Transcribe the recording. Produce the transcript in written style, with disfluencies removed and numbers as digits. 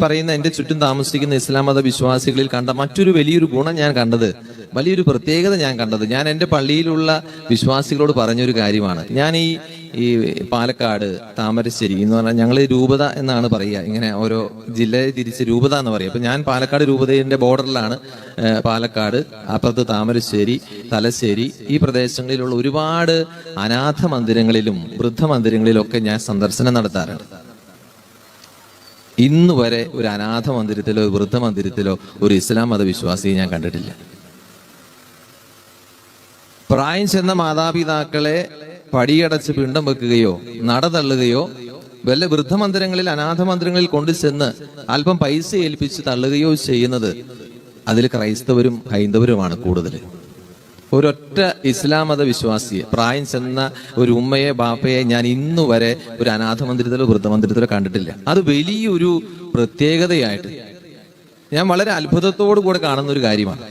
പറയുന്ന എൻ്റെ ചുറ്റും താമസിക്കുന്ന ഇസ്ലാം മത വിശ്വാസികളിൽ കണ്ട മറ്റൊരു വലിയൊരു ഗുണം ഞാൻ കണ്ടത്, വലിയൊരു പ്രത്യേകത ഞാൻ കണ്ടത്, ഞാൻ എൻ്റെ പള്ളിയിലുള്ള വിശ്വാസികളോട് പറഞ്ഞൊരു കാര്യമാണ്. ഞാൻ ഈ പാലക്കാട് താമരശ്ശേരി എന്ന് പറഞ്ഞാൽ ഞങ്ങൾ രൂപത എന്നാണ് പറയുക, ഇങ്ങനെ ഓരോ ജില്ലയെ തിരിച്ച് രൂപത എന്ന് പറയും. അപ്പൊ ഞാൻ പാലക്കാട് രൂപതയുടെ ബോർഡറിലാണ്. പാലക്കാട്, അപ്പുറത്ത് താമരശ്ശേരി, തലശ്ശേരി, ഈ പ്രദേശങ്ങളിലുള്ള ഒരുപാട് അനാഥ മന്ദിരങ്ങളിലും വൃദ്ധമന്ദിരങ്ങളിലും ഒക്കെ ഞാൻ സന്ദർശനം നടത്താറുണ്ട്. ഇന്ന് വരെ ഒരു അനാഥ മന്ദിരത്തിലോ വൃദ്ധമന്ദിരത്തിലോ ഒരു ഇസ്ലാം മതവിശ്വാസിയെ ഞാൻ കണ്ടിട്ടില്ല. പ്രായം ചെന്ന മാതാപിതാക്കളെ പടിയടച്ച് പിണ്ടം വെക്കുകയോ നട തള്ളുകയോ വല്ല വൃദ്ധമന്ദിരങ്ങളിൽ അനാഥ മന്ദിരങ്ങളിൽ കൊണ്ടുചെന്ന് അല്പം പൈസ ഏൽപ്പിച്ച് തള്ളുകയോ ചെയ്യുന്നത് അതിൽ ക്രൈസ്തവരും ഹൈന്ദവരുമാണ് കൂടുതൽ. ഒരൊറ്റ ഇസ്ലാം മത വിശ്വാസിയെ, പ്രായം ചെന്ന ഒരു ഉമ്മയെ ബാപ്പയെ ഞാൻ ഇന്നു വരെ ഒരു അനാഥ മന്ദിരത്തിലോ വൃദ്ധമന്ദിരത്തിലോ കണ്ടിട്ടില്ല. അത് വലിയൊരു പ്രത്യേകതയായിട്ട് ഞാൻ വളരെ അത്ഭുതത്തോടു കൂടെ കാണുന്ന ഒരു കാര്യമാണ്.